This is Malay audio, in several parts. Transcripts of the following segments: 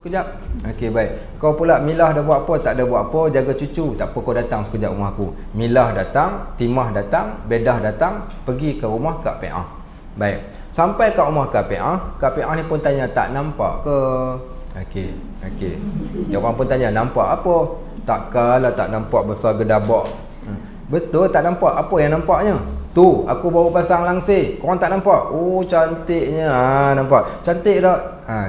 Sekejap. Okey, baik. Kau pula Milah dah buat apa, tak ada buat apa, jaga cucu. Tak apa, kau datang sekejap rumah aku. Milah datang, Timah datang, Bedah datang, pergi ke rumah Kak Pe'ah. Baik. Sampai kat rumah Kak Pe'ah ni pun tanya, tak nampak ke? Okey. Dia orang pun tanya, nampak apa? Takkanlah tak nampak besar gedabak. Betul tak nampak. Apa yang nampaknya? Tu, aku baru pasang langsir. Korang tak nampak? Oh, cantiknya. Nampak? Cantik tak?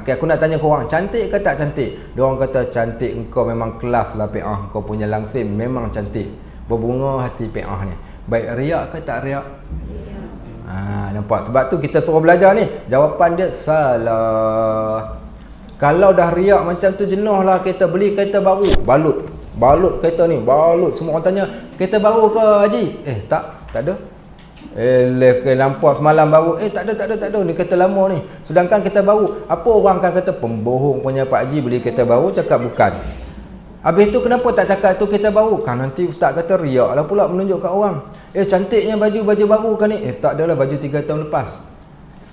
Okay, aku nak tanya korang, cantik ke tak cantik? Diorang kata, cantik. Engkau memang kelas lah Pe'ah. Kau punya langsir memang cantik. Berbunga hati Pe'ah ni. Baik, riak ke tak riak? Nampak? Sebab tu kita suruh belajar ni. Jawapan dia salah. Kalau dah riak macam tu, jenuh lah kereta. Beli kereta baru, balut kereta ni, balut. Semua orang tanya, kereta baru ke Haji? Tak ada. Ke nampak semalam baru. Tak ada. Ni kereta lama ni. Sedangkan kereta baru, apa orang akan kata? Pembohong punya Pak Haji beli kereta baru, cakap bukan. Habis tu kenapa tak cakap tu kereta baru? Kan nanti ustaz kata riak lah pula menunjuk kat orang. Cantiknya baju baru kan ni. Tak adalah, baju 3 tahun lepas.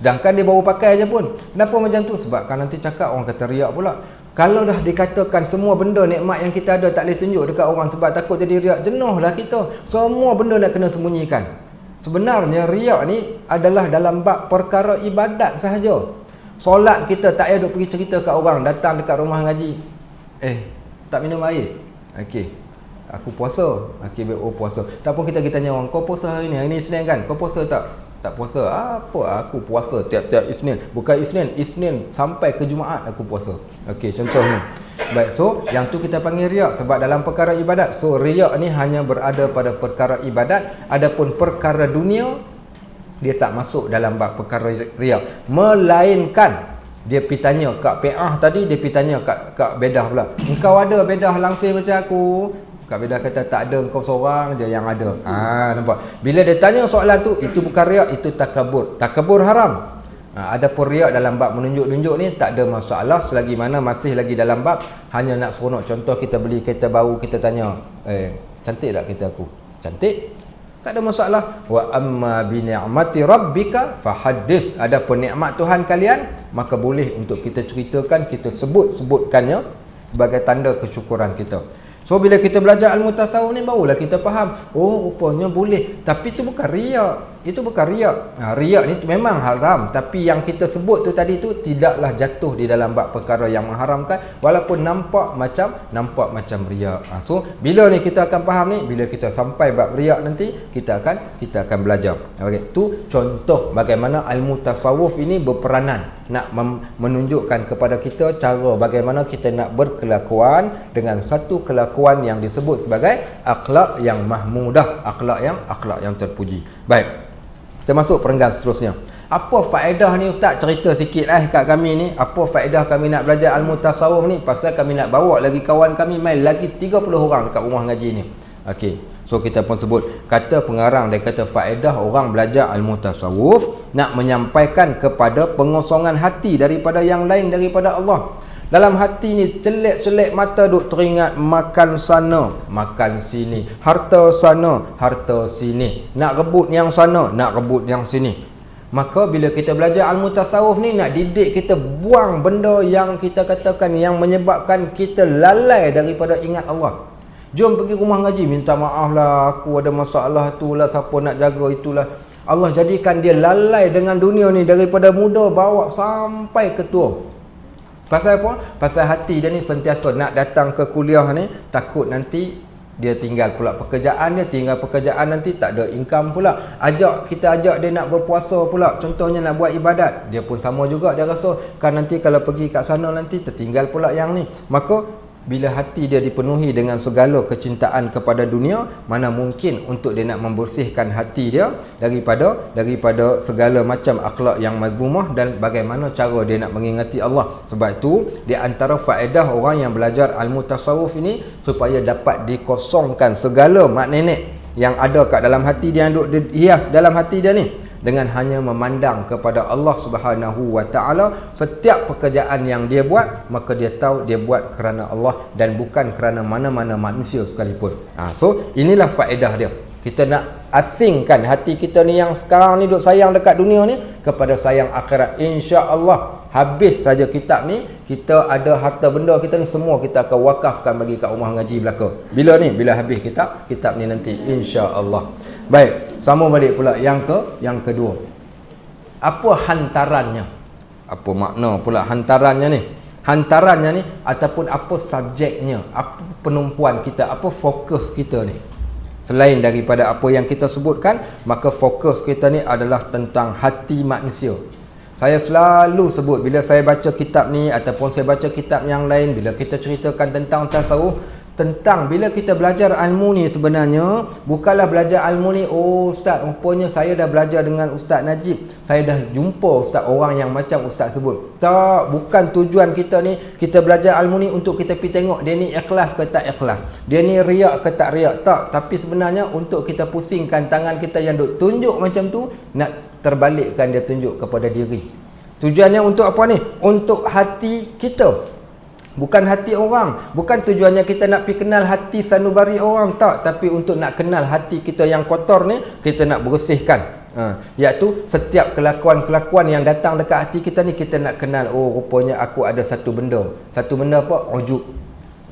Sedangkan dia baru pakai je pun. Kenapa macam tu? Sebab kan nanti cakap orang kata riak pula. Kalau dah dikatakan semua benda nikmat yang kita ada tak boleh tunjuk dekat orang sebab takut jadi riak, jenuh lah kita. Semua benda nak kena sembunyikan. Sebenarnya riak ni adalah dalam bab perkara ibadat sahaja. Solat kita tak payah duk pergi cerita kat orang, datang dekat rumah ngaji. Tak minum air. Okey. Aku puasa. Okey, puasa. Tak pun kita tanya orang, kau puasa hari ni? Hari ni Isnin kan? Kau puasa tak? Tak puasa. Apa? Aku puasa tiap-tiap Isnin. Bukan Isnin sampai ke Jumaat aku puasa. Okey, contohnya. Baik, so yang tu kita panggil riak sebab dalam perkara ibadat. So riak ni hanya berada pada perkara ibadat. Adapun perkara dunia, dia tak masuk dalam bab perkara riak. Melainkan dia pergi tanya Kak Pe'ah tadi, dia pergi tanya Kak Bedah pula, engkau ada Bedah langsir macam aku? Kak Bedah kata tak ada, engkau seorang je yang ada. Nampak? Bila dia tanya soalan tu, itu bukan riak, itu takabur. Takabur haram. Adapun riak dalam bab menunjuk-nunjuk ni tak ada masalah selagi mana masih lagi dalam bab hanya nak seronok. Contoh kita beli kereta baru, kita tanya, cantik tak kereta aku? Cantik. Tak ada masalah. Wa amma bi ni'mati rabbika fahaddits. Adapun nikmat Tuhan kalian, maka boleh untuk kita ceritakan, kita sebutkannya sebagai tanda kesyukuran kita. So bila kita belajar ilmu tasawuf ni, barulah kita faham, oh rupanya boleh. Tapi itu bukan riak. Itu bukan riak. Riak ni memang haram, tapi yang kita sebut tu tadi tu tidaklah jatuh di dalam bab perkara yang mengharamkan, walaupun nampak macam riak. So bila ni kita akan faham ni, bila kita sampai bab riak nanti kita akan belajar. Okey, tu contoh bagaimana ilmu tasawuf ini berperanan nak menunjukkan kepada kita cara bagaimana kita nak berkelakuan dengan satu kelakuan yang disebut sebagai akhlak yang mahmudah, akhlak yang terpuji. Baik. Kita masuk perenggan seterusnya. Apa faedah ni ustaz? Cerita sikit kat kami ni. Apa faedah kami nak belajar ilmu tasawuf ni? Pasal kami nak bawa lagi kawan kami main lagi 30 orang dekat rumah ngaji ni. Okey. So kita pun sebut, kata pengarang, dia kata faedah orang belajar ilmu tasawuf nak menyampaikan kepada pengosongan hati daripada yang lain daripada Allah. Dalam hati ni celek-celek mata duk teringat makan sana, makan sini, harta sana, harta sini, nak rebut yang sana, nak rebut yang sini. Maka bila kita belajar ilmu tasawuf ni, nak didik kita buang benda yang kita katakan yang menyebabkan kita lalai daripada ingat Allah. Jom pergi rumah ngaji, minta maaf lah, aku ada masalah tu lah, siapa nak jaga itulah. Allah jadikan dia lalai dengan dunia ni daripada muda bawa sampai ke tua. Pasal apa? Pasal hati dia ni sentiasa nak datang ke kuliah ni, takut nanti dia tinggal pula pekerjaan dia, tinggal pekerjaan nanti tak ada income pula. Kita ajak dia nak berpuasa pula, contohnya nak buat ibadat, dia pun sama juga, dia rasa kan nanti kalau pergi kat sana nanti tertinggal pula yang ni. Maka bila hati dia dipenuhi dengan segala kecintaan kepada dunia, mana mungkin untuk dia nak membersihkan hati dia daripada segala macam akhlak yang mazmumah, dan bagaimana cara dia nak mengingati Allah. Sebab itu di antara faedah orang yang belajar ilmu tasawuf ini, supaya dapat dikosongkan segala mak nenek yang ada kat dalam hati dia, yang duk hias dalam hati dia ni, dengan hanya memandang kepada Allah Subhanahu wa taala. Setiap pekerjaan yang dia buat, maka dia tahu dia buat kerana Allah dan bukan kerana mana-mana manusia sekalipun. So inilah faedah dia. Kita nak asingkan hati kita ni yang sekarang ni duk sayang dekat dunia ni kepada sayang akhirat. Insya-Allah habis saja kitab ni, kita ada harta benda kita ni semua kita akan wakafkan bagi kat rumah ngaji belaka. Bila ni? Bila habis kitab ni nanti insya-Allah. Baik, sama balik pula yang kedua. Apa hantarannya? Apa makna pula hantarannya ni? Hantarannya ni ataupun apa subjeknya, apa penumpuan kita, apa fokus kita ni? Selain daripada apa yang kita sebutkan, maka fokus kita ni adalah tentang hati manusia. Saya selalu sebut bila saya baca kitab ni ataupun saya baca kitab yang lain, bila kita ceritakan tentang tasawuf, tentang bila kita belajar ilmu ni sebenarnya bukanlah belajar ilmu ni, oh ustaz rupanya saya dah belajar dengan Ustaz Najib, saya dah jumpa ustaz orang yang macam ustaz sebut. Tak, bukan tujuan kita ni. Kita belajar ilmu ni untuk kita pergi tengok dia ni ikhlas ke tak ikhlas, dia ni riak ke tak riak. Tak, tapi sebenarnya untuk kita pusingkan tangan kita yang duk tunjuk macam tu, nak terbalikkan dia tunjuk kepada diri. Tujuannya untuk apa ni? Untuk hati kita, bukan hati orang. Bukan tujuannya kita nak pergi kenal hati sanubari orang, tak. Tapi untuk nak kenal hati kita yang kotor ni, kita nak bersihkan. Iaitu setiap kelakuan-kelakuan yang datang dekat hati kita ni, kita nak kenal, oh rupanya aku ada satu benda. Satu benda apa? Ujub.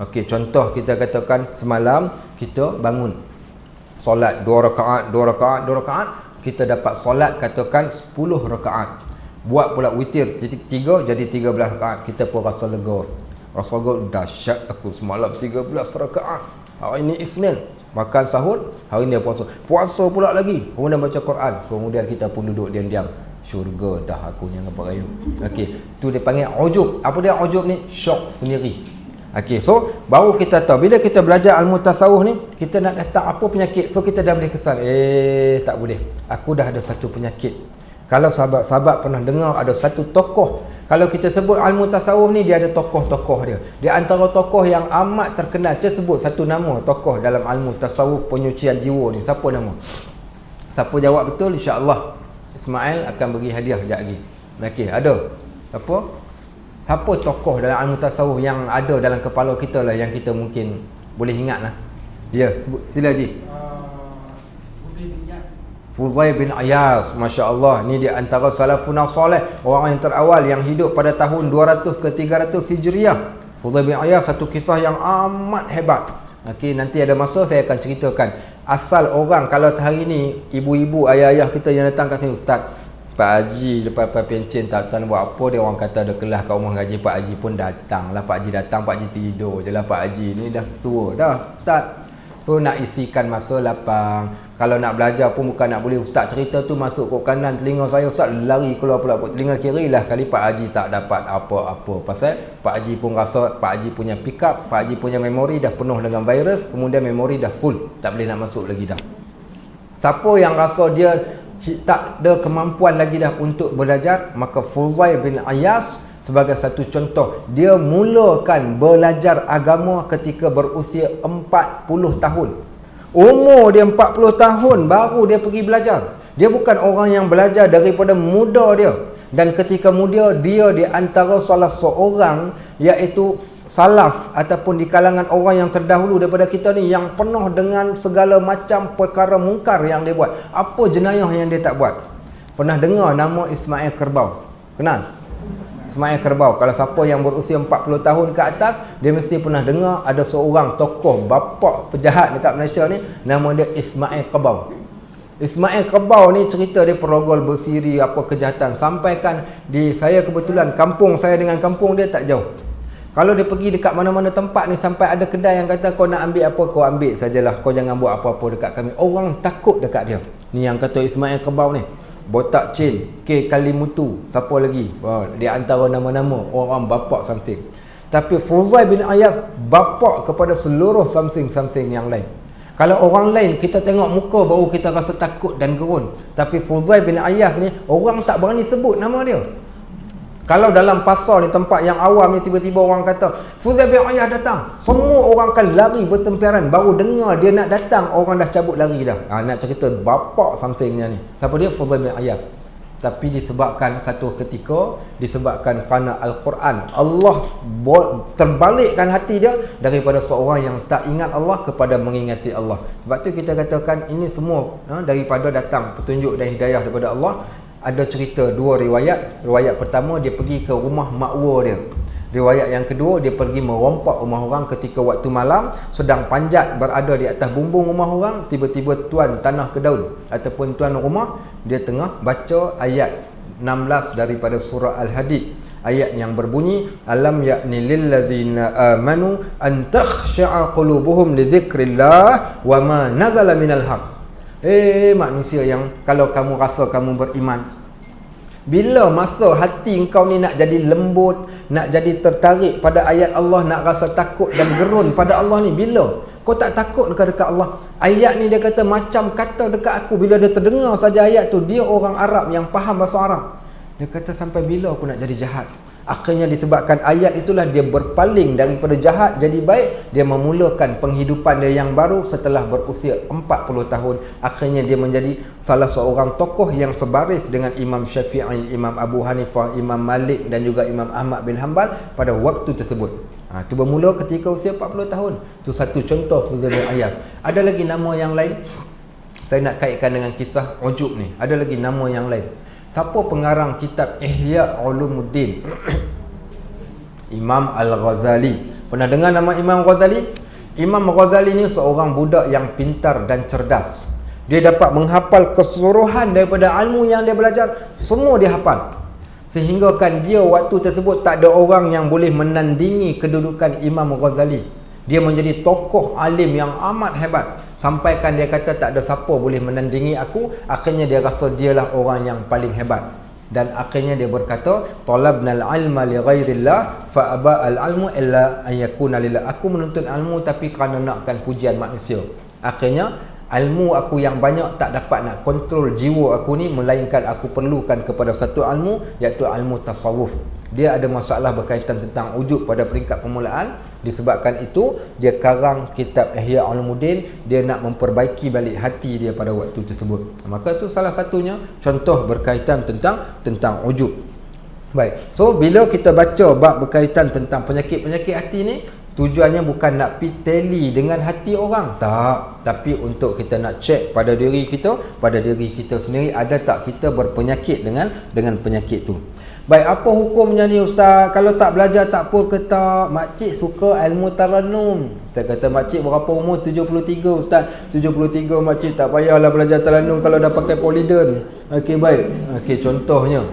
Okey, contoh kita katakan semalam kita bangun solat 2 rakaat, kita dapat solat katakan 10 rakaat. Buat pula witir 3 jadi 13 rakaat, kita pun rasa lega. Rasa lega, dahsyat aku semalam 13 rakaat. Hari ini Isnin, makan sahur, hari ini puasa pula lagi, kemudian baca Quran, kemudian kita pun duduk diam-diam, syurga dah aku yang apa rayu. Okey, tu dia panggil ujub. Apa dia ujub ni? Syok sendiri. Okey, so baru kita tahu bila kita belajar ilmu tasawuf ni, kita nak datang apa penyakit, so kita dah boleh kesan, tak boleh, aku dah ada satu penyakit. Kalau sahabat-sahabat pernah dengar ada satu tokoh, kalau kita sebut ilmu tasawuf ni, dia ada tokoh-tokoh dia. Di antara tokoh yang amat terkenal, saya sebut satu nama tokoh dalam ilmu tasawuf penyucian jiwa ni. Siapa nama? Siapa jawab betul, insya-Allah Ismail akan bagi hadiah sekejap lagi. Okey, ada. Apa tokoh dalam ilmu tasawuf yang ada dalam kepala kita lah, yang kita mungkin boleh ingat lah. Dia sebut, sila Haji. Fudail bin Iyas, Masya Allah, ni di antara salafun salih, orang yang terawal yang hidup pada tahun 200 ke 300 Hijriah. Fudail bin Iyas satu kisah yang amat hebat. Okey, nanti ada masa saya akan ceritakan asal orang. Kalau hari ni ibu-ibu, ayah-ayah kita yang datang kat sini, ustaz, Pak Haji lepas pencen tak tahu buat apa, dia orang kata ada kelas kat rumah gaji. Pak Haji pun datang lah, Pak Haji datang, Pak Haji tidur je lah. Pak Haji ni dah tua dah ustaz. So nak isikan masa lapang. Kalau nak belajar pun bukan nak boleh ustaz cerita tu masuk kok kanan telinga saya, ustaz lari keluar pula kok telinga kiri lah. Kali Pak Haji tak dapat apa-apa. Pasal Pak Haji pun rasa Pak Haji punya pick up, Pak Haji punya memori dah penuh dengan virus, kemudian memori dah full, tak boleh nak masuk lagi dah. Siapa yang rasa dia tak ada kemampuan lagi dah untuk belajar, maka Fudail bin Iyas sebagai satu contoh, dia mulakan belajar agama ketika berusia 40 tahun. Umur dia 40 tahun baru dia pergi belajar. Dia bukan orang yang belajar daripada muda dia. Dan ketika muda, dia di antara salah seorang, iaitu salaf ataupun di kalangan orang yang terdahulu daripada kita ni, yang penuh dengan segala macam perkara mungkar yang dia buat. Apa jenayah yang dia tak buat? Pernah dengar nama Ismail Kerbau? Kenal? Ismail Kerbau, kalau siapa yang berusia 40 tahun ke atas, dia mesti pernah dengar ada seorang tokoh bapak pejahat dekat Malaysia ni, nama dia Ismail Kerbau. Ismail Kerbau ni cerita dia perogol bersiri apa kejahatan, sampaikan di saya kebetulan kampung saya dengan kampung dia tak jauh. Kalau dia pergi dekat mana-mana tempat ni, sampai ada kedai yang kata kau nak ambil apa, kau ambil sajalah, kau jangan buat apa-apa dekat kami. Orang takut dekat dia. Ni yang kata Ismail Kerbau ni. Botak Chin, K Kalimutu, siapa lagi? Di antara nama-nama orang bapak Samsing. Tapi Fudail bin Iyas bapak kepada seluruh Samsing-Samsing yang lain. Kalau orang lain kita tengok muka baru kita rasa takut dan gerun. Tapi Fudail bin Iyas ni orang tak berani sebut nama dia. Kalau dalam pasar ni, tempat yang awam ni, tiba-tiba orang kata Fudail bin Iyas datang, semua orang akan lari bertempiaran. Baru dengar dia nak datang, orang dah cabut lari dah. Nak cerita bapak Samsingnya ni. Siapa dia? Fudail bin Iyas. Tapi disebabkan satu ketika, disebabkan kerana Al-Quran, Allah terbalikkan hati dia daripada seorang yang tak ingat Allah kepada mengingati Allah. Sebab tu kita katakan ini semua daripada datang petunjuk dan hidayah daripada Allah. Ada cerita dua riwayat. Riwayat pertama, dia pergi ke rumah makwa dia. Riwayat yang kedua, dia pergi merompak rumah orang ketika waktu malam, sedang panjat berada di atas bumbung rumah orang. Tiba-tiba tuan tanah kedaun ataupun tuan rumah, dia tengah baca ayat 16 daripada surah Al-Hadid. Ayat yang berbunyi, alam ya'ni lil ladzina amanu an takhsha'a qulubuhum li dzikrillah wa ma nazala minal haq. Manusia yang kalau kamu rasa kamu beriman, bila masa hati engkau ni nak jadi lembut, nak jadi tertarik pada ayat Allah, nak rasa takut dan gerun pada Allah ni, bila kau tak takut dekat Allah? Ayat ni dia kata macam kata dekat aku, bila dia terdengar saja ayat tu, dia orang Arab yang faham bahasa Arab, dia kata sampai bila aku nak jadi jahat? Akhirnya disebabkan ayat itulah dia berpaling daripada jahat jadi baik. Dia memulakan penghidupan dia yang baru setelah berusia 40 tahun. Akhirnya dia menjadi salah seorang tokoh yang sebaris dengan Imam Syafi'i, Imam Abu Hanifah, Imam Malik dan juga Imam Ahmad bin Hanbal pada waktu tersebut. Itu bermula ketika usia 40 tahun. Itu satu contoh Fuzail bin Iyas. Ada lagi nama yang lain. Saya nak kaitkan dengan kisah ujub ni. Ada lagi nama yang lain. Siapa pengarang kitab Ihya Ulumuddin? Imam Al-Ghazali. Pernah dengar nama Imam Ghazali? Imam Ghazali ni seorang budak yang pintar dan cerdas. Dia dapat menghafal keseluruhan daripada ilmu yang dia belajar. Semua dia hafal. Sehinggakan dia waktu tersebut tak ada orang yang boleh menandingi kedudukan Imam Ghazali. Dia menjadi tokoh alim yang amat hebat. Sampaikan dia kata tak ada siapa boleh menandingi aku. Akhirnya dia rasa dialah orang yang paling hebat. Dan akhirnya dia berkata, talabnal ilma li ghairillah fa aba al ilmu illa an yakuna lillah. Aku menuntut ilmu tapi kerana nakkan pujian manusia. Akhirnya ilmu aku yang banyak tak dapat nak kontrol jiwa aku ni, melainkan aku perlukan kepada satu ilmu, iaitu ilmu tasawuf. Dia ada masalah berkaitan tentang wujud pada peringkat permulaan. Disebabkan itu dia karang kitab Ihya Ulumuddin. Dia nak memperbaiki balik hati dia pada waktu tersebut. Maka itu salah satunya contoh berkaitan tentang wujud. Baik. So bila kita baca bab berkaitan tentang penyakit-penyakit hati ni, tujuannya bukan nak pi tally dengan hati orang, tak, tapi untuk kita nak cek pada diri kita sendiri, ada tak kita berpenyakit dengan penyakit tu. Baik, apa hukumnya ni ustaz? Kalau tak belajar tak apa ke tak? Makcik suka ilmu tarannum. Kita kata makcik berapa umur? 73 ustaz. 73 makcik tak payahlah belajar tarannum kalau dah pakai polydent. Okey, baik. Okey, contohnya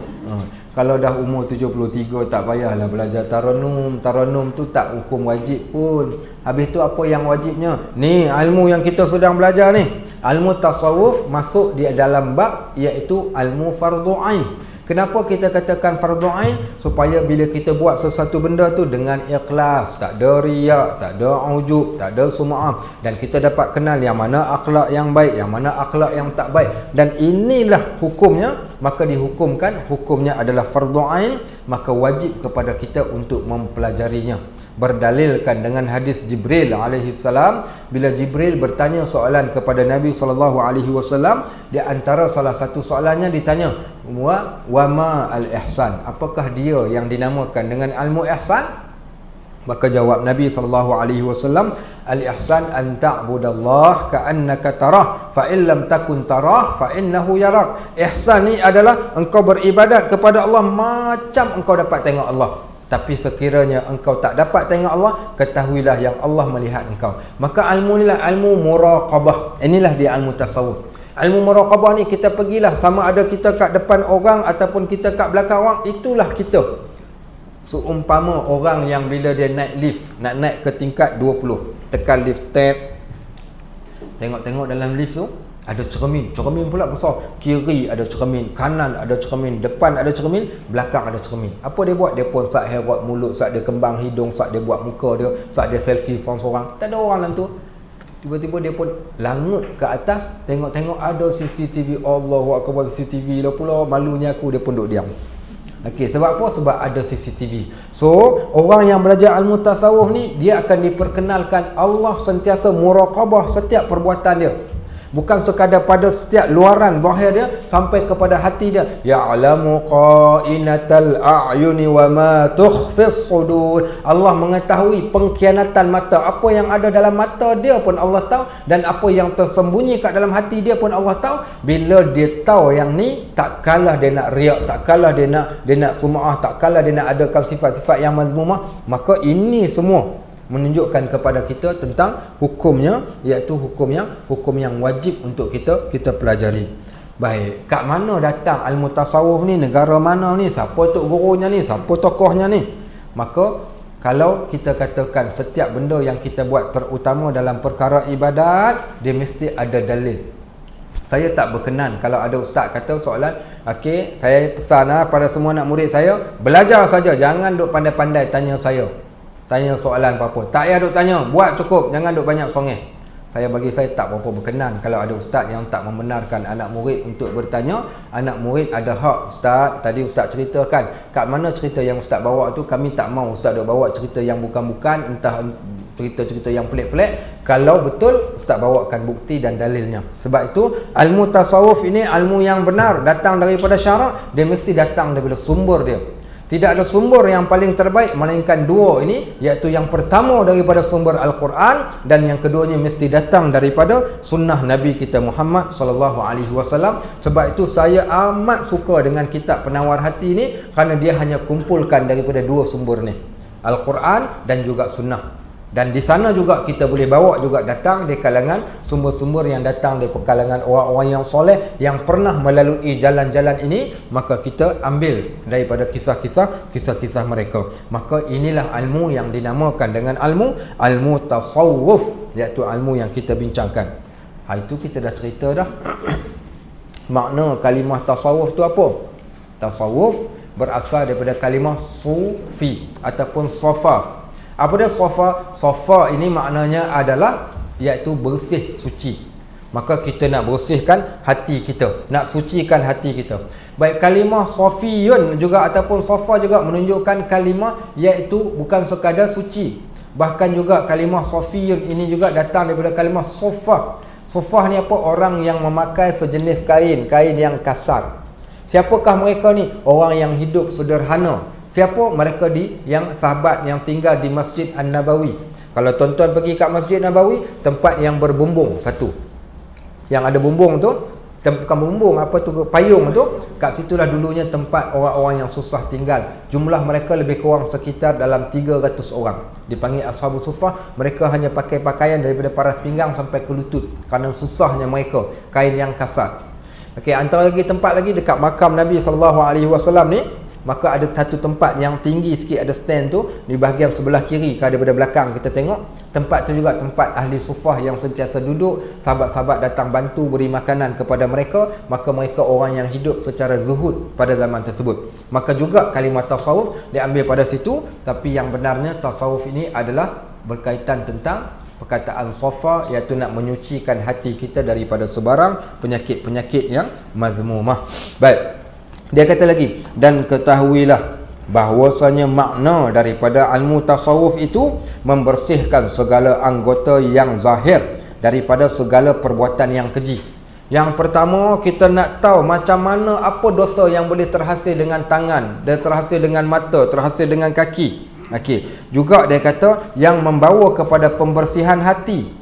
kalau dah umur 73 tak payahlah belajar tarannum. Tarannum tu tak hukum wajib pun. Habis tu apa yang wajibnya? Ni ilmu yang kita sedang belajar ni, ilmu tasawuf, masuk di dalam bab iaitu ilmu fardhu ain. Kenapa kita katakan fardhu ain? Supaya bila kita buat sesuatu benda tu dengan ikhlas, tak ada riak, tak ada ujub, tak ada sum'ah, dan kita dapat kenal yang mana akhlak yang baik, yang mana akhlak yang tak baik, dan inilah hukumnya, maka dihukumkan hukumnya adalah fardhu ain, maka wajib kepada kita untuk mempelajarinya. Berdalilkan dengan hadis Jibril alaihi salam, bila Jibril bertanya soalan kepada Nabi sallallahu alaihi wasallam, di antara salah satu soalannya ditanya, wa ma al-ihsan? Apakah dia yang dinamakan dengan ilmu ihsan? Maka jawab Nabi sallallahu alaihi wasallam, al-ihsan an ta'budallaha ka'annaka tarah, fa in lam takun tarah fa innahu yarak. Ihsan ni adalah engkau beribadat kepada Allah macam engkau dapat tengok Allah. Tapi sekiranya engkau tak dapat tengok Allah, ketahuilah yang Allah melihat engkau. Maka ilmu inilah ilmu muraqabah. Inilah dia ilmu tasawuf. Ilmu muraqabah ni kita pergilah, sama ada kita kat depan orang ataupun kita kat belakang orang, itulah kita. Seumpama orang yang bila dia naik lift, nak naik ke tingkat 20, tekan lift tab, tengok-tengok dalam lift tu ada cermin pula besar, kiri ada cermin, kanan ada cermin, depan ada cermin, belakang ada cermin. Apa dia buat? Dia pun sat herot mulut, sat dia kembang hidung, sat dia buat muka dia, sat dia selfie seorang-seorang. Tak ada orang dalam tu. Tiba-tiba dia pun langut ke atas, tengok-tengok ada CCTV. Allahu akbar, CCTV lah pula, malunya aku. Dia pun duduk diam. Okey, sebab apa? Sebab ada CCTV. So, orang yang belajar ilmu tasawuf ni, dia akan diperkenalkan Allah sentiasa muraqabah setiap perbuatan dia. bukan sekadar pada setiap luaran zahir dia, sampai kepada hati dia. Ya'lamu qa'inatal a'yuni wa ma tukhfis sudur. Allah mengetahui pengkhianatan mata, apa yang ada dalam mata dia pun Allah tahu, dan apa yang tersembunyi kat dalam hati dia pun Allah tahu. Bila dia tahu yang ni, tak kalah dia nak riak, tak kalah dia nak sum'ah, tak kalah dia nak adakan sifat-sifat yang mazmumah, maka ini semua menunjukkan kepada kita tentang hukumnya, iaitu hukum yang wajib untuk kita pelajari. Baik, kat mana datang ilmu tasawuf ni, negara mana ni, siapa tok gurunya ni, siapa tokohnya ni? Maka kalau kita katakan setiap benda yang kita buat, terutama dalam perkara ibadat, dia mesti ada dalil. Saya tak berkenan kalau ada ustaz kata soalan, okey, saya pesan pada semua anak murid saya, belajar saja, jangan duk pandai-pandai tanya soalan apa-apa. Tak payah duk tanya, buat cukup, jangan duk banyak songeh. Bagi saya tak berapa berkenan kalau ada ustaz yang tak membenarkan anak murid untuk bertanya. Anak murid ada hak. Ustaz, tadi ustaz ceritakan, kat mana cerita yang ustaz bawa tu, kami tak mau ustaz duk bawa cerita yang bukan-bukan, entah cerita-cerita yang pelik-pelik. Kalau betul, ustaz bawakan bukti dan dalilnya. Sebab itu ilmu tasawuf ini ilmu yang benar, datang daripada syarak, dia mesti datang daripada sumber dia. Tidak ada sumber yang paling terbaik melainkan dua ini, iaitu yang pertama daripada sumber Al-Quran, dan yang keduanya mesti datang daripada sunnah Nabi kita Muhammad sallallahu alaihi wasallam. Sebab itu saya amat suka dengan kitab Penawar Hati ini, kerana dia hanya kumpulkan daripada dua sumber ni, Al-Quran dan juga sunnah. Dan di sana juga kita boleh bawa juga datang di kalangan sumber-sumber yang datang dari kalangan orang-orang yang soleh yang pernah melalui jalan-jalan ini, maka kita ambil daripada kisah-kisah mereka. Maka inilah ilmu yang dinamakan dengan ilmu tasawuf, iaitu ilmu yang kita bincangkan. Itu kita dah cerita dah. Makna kalimah tasawuf tu apa? Tasawuf berasal daripada kalimah sufi ataupun sofa. Apa dia sofa? Sofa ini maknanya adalah iaitu bersih, suci. Maka kita nak bersihkan hati kita, nak sucikan hati kita. Baik, kalimah sofiyun juga ataupun sofa juga menunjukkan kalimah iaitu bukan sekadar suci. Bahkan juga kalimah sofiyun ini juga datang daripada kalimah sofa. Sofa ni apa? Orang yang memakai sejenis kain yang kasar. Siapakah mereka ni? Orang yang hidup sederhana. Siapa? Mereka yang sahabat yang tinggal di Masjid An-Nabawi. Kalau tuan-tuan pergi kat Masjid Nabawi, tempat yang berbumbung satu, yang ada bumbung tu, bukan bumbung, apa tu, payung tu, kat situlah dulunya tempat orang-orang yang susah tinggal. Jumlah mereka lebih kurang sekitar dalam 300 orang. Dipanggil Ashabus Suffah. Mereka hanya pakai pakaian daripada paras pinggang sampai ke lutut, kerana susahnya mereka, kain yang kasar. Okey, antara lagi tempat lagi dekat makam Nabi SAW ni, maka ada satu tempat yang tinggi sikit, ada stand tu di bahagian sebelah kiri daripada belakang kita tengok. Tempat tu juga tempat ahli sufah yang sentiasa duduk, sahabat-sahabat datang bantu beri makanan kepada mereka. Maka mereka orang yang hidup secara zuhud pada zaman tersebut. Maka juga kalimah tasawuf diambil pada situ. Tapi yang benarnya tasawuf ini adalah berkaitan tentang perkataan sofa, iaitu nak menyucikan hati kita daripada sebarang penyakit-penyakit yang mazmumah. Baik, dia kata lagi, dan ketahuilah bahwasanya makna daripada ilmu tasawuf itu membersihkan segala anggota yang zahir daripada segala perbuatan yang keji. Yang pertama, kita nak tahu macam mana, apa dosa yang boleh terhasil dengan tangan, dan terhasil dengan mata, terhasil dengan kaki. Okey, juga dia kata yang membawa kepada pembersihan hati.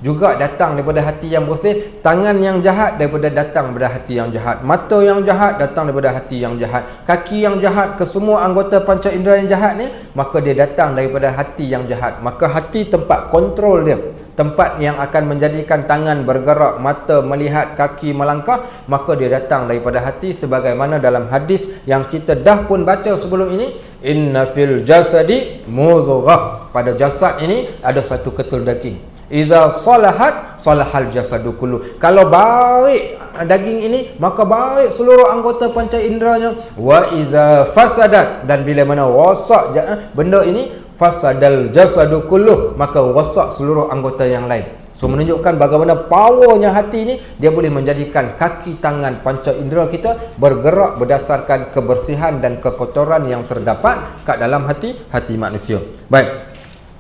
Juga datang daripada hati yang bersih. Tangan yang jahat datang daripada hati yang jahat. Mata yang jahat datang daripada hati yang jahat. Kaki yang jahat, ke semua anggota panca indera yang jahat ni, maka dia datang daripada hati yang jahat. Maka hati tempat kontrol dia, tempat yang akan menjadikan tangan bergerak, mata melihat, kaki melangkah, maka dia datang daripada hati. Sebagaimana dalam hadis yang kita dah pun baca sebelum ini, inna fil jasadi mudghah, pada jasad ini ada satu ketul daging. Iza salahat salahal jasadu kullu. Kalau baik daging ini, maka baik seluruh anggota panca inderanya. Wa iza fasadat, dan bila mana rosak benda ini, fasadal jasadu kullu, maka rosak seluruh anggota yang lain. So menunjukkan bagaimana powernya hati ini. Dia boleh menjadikan kaki, tangan, panca indera kita bergerak berdasarkan kebersihan dan kekotoran yang terdapat kat dalam hati manusia. Baik,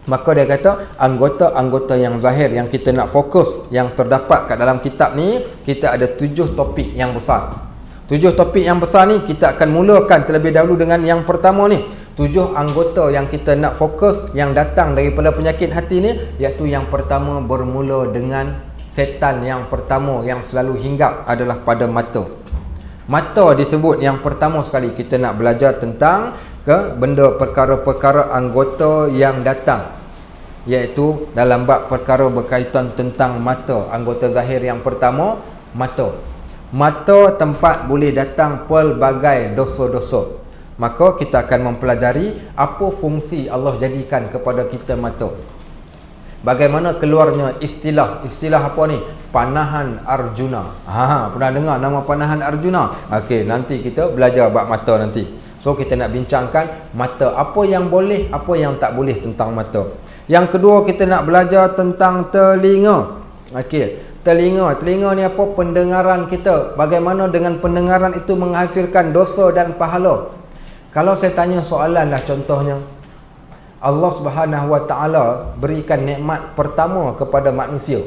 Maka dia kata anggota-anggota yang zahir yang kita nak fokus, yang terdapat kat dalam kitab ni, kita ada 7 topik yang besar. 7 topik yang besar ni kita akan mulakan terlebih dahulu dengan yang pertama ni. 7 anggota yang kita nak fokus yang datang daripada penyakit hati ni, iaitu yang pertama bermula dengan setan yang pertama yang selalu hinggap adalah pada mata. Mata disebut yang pertama sekali kita nak belajar tentang benda perkara-perkara anggota yang datang, iaitu dalam bab perkara berkaitan tentang mata. Anggota zahir yang pertama, mata. Mata tempat boleh datang pelbagai dosa-dosa. Maka kita akan mempelajari apa fungsi Allah jadikan kepada kita mata. Bagaimana keluarnya istilah apa ni? Panahan Arjuna. Pernah dengar nama panahan Arjuna? Okey, nanti kita belajar bab mata nanti. So kita nak bincangkan mata, apa yang boleh, apa yang tak boleh tentang mata. Yang kedua kita nak belajar tentang telinga. Okey, telinga ni apa? Pendengaran kita. Bagaimana dengan pendengaran itu menghasilkan dosa dan pahala. Kalau saya tanya soalan lah, contohnya Allah Subhanahu Wa Taala berikan nikmat pertama kepada manusia.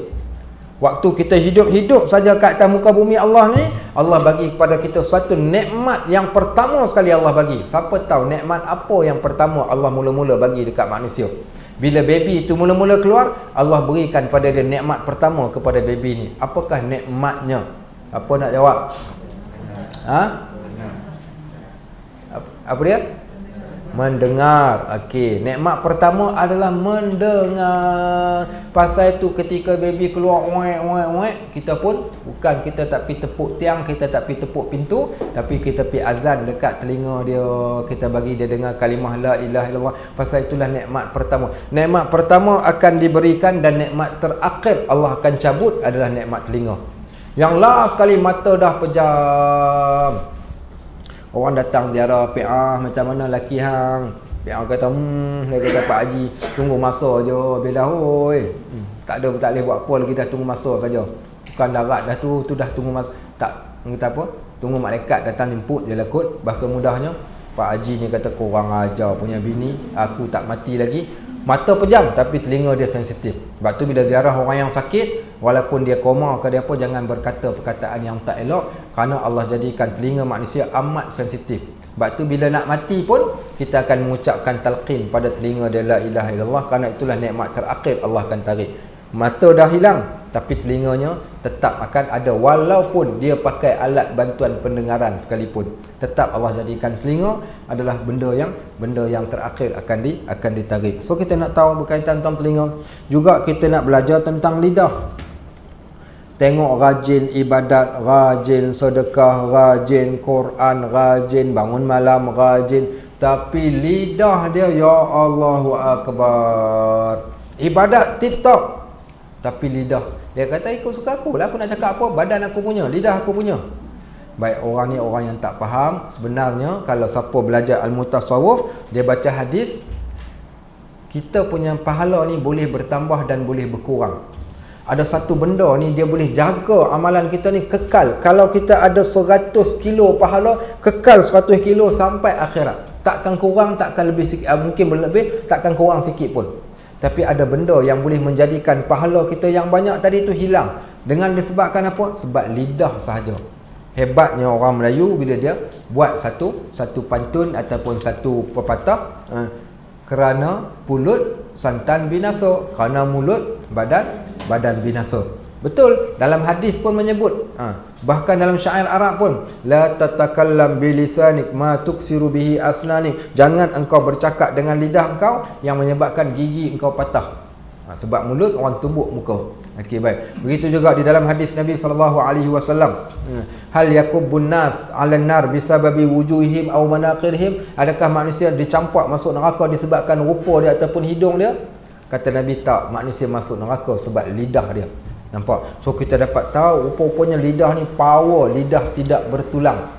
Waktu kita hidup saja kat atas muka bumi Allah ni, Allah bagi kepada kita satu nikmat yang pertama sekali Allah bagi. Siapa tahu nikmat apa yang pertama Allah mula-mula bagi dekat manusia? Bila baby itu mula-mula keluar, Allah berikan pada dia nikmat pertama kepada baby ni. Apakah nikmatnya? Apa nak jawab? Apa dia? Mendengar. Okey, nikmat pertama adalah mendengar. Pasal itu ketika baby keluar oek, kita pun bukan kita tak pi tepuk tiang, kita tak pi tepuk pintu, tapi kita pi azan dekat telinga dia, kita bagi dia dengar kalimah la ilaha illallah. Pasal itulah nikmat pertama. Nikmat pertama akan diberikan dan nikmat terakhir Allah akan cabut adalah nikmat telinga. Yang last sekali mata dah pejam. Orang datang ziarah PA, macam mana laki hang? PA kata, dia kata Pak Haji, tunggu masa je, bila hoi. Tak boleh buat apa lagi, dah tunggu masa saja. Bukan darat dah tu dah tunggu masa. Tak, kata apa? Tunggu malaikat datang jemput je lah kot. Bahasa mudahnya, Pak Haji ni kata, korang ajar punya bini, aku tak mati lagi. Mata pejam tapi telinga dia sensitif. Sebab tu bila ziarah orang yang sakit, walaupun dia koma ke dia apa, jangan berkata perkataan yang tak elok, kerana Allah jadikan telinga manusia amat sensitif. Sebab tu bila nak mati pun kita akan mengucapkan talqin pada telinga dia la ilaha illallah, kerana itulah nikmat terakhir Allah akan tarik. Mata dah hilang tapi telinganya tetap akan ada, walaupun dia pakai alat bantuan pendengaran sekalipun. Tetap Allah jadikan telinga adalah benda yang terakhir akan ditarik. So kita nak tahu berkaitan tentang telinga. Juga kita nak belajar tentang lidah. Tengok rajin ibadat, rajin sedekah, rajin Quran, rajin bangun malam, rajin, tapi lidah dia ya Allahu Akbar. Ibadat tip-top, tapi lidah dia kata ikut suka aku lah, aku nak cakap apa, badan aku punya, lidah aku punya. Baik, orang ni orang yang tak faham. Sebenarnya kalau siapa belajar al-mutasawuf, dia baca hadis, kita punya pahala ni boleh bertambah dan boleh berkurang. Ada satu benda ni dia boleh jaga amalan kita ni kekal. Kalau kita ada 100 kilo pahala, kekal 100 kilo sampai akhirat. Takkan kurang, takkan lebih sikit, mungkin lebih, takkan kurang sikit pun. Tapi ada benda yang boleh menjadikan pahala kita yang banyak tadi tu hilang. Dengan disebabkan apa? Sebab lidah sahaja. Hebatnya orang Melayu bila dia buat satu pantun ataupun satu pepatah, kerana pulut santan binasa, kerana mulut badan binasa. Betul, dalam hadis pun menyebut, bahkan dalam syair Arab pun, la tatakallam bilisanik ma tuksiru bihi asnanik. Jangan engkau bercakap dengan lidah engkau yang menyebabkan gigi engkau patah. Sebab mulut orang tumbuk muka. Okey, baik. Begitu juga di dalam hadis Nabi SAW, hal yakubbun nas 'alan nar bisababi wujuhihim aw manaqirhim. Adakah manusia dicampak masuk neraka disebabkan rupa dia ataupun hidung dia? Kata Nabi, tak, manusia masuk neraka sebab lidah dia. Nampak? So kita dapat tahu rupa-rupanya lidah ni power, lidah tidak bertulang.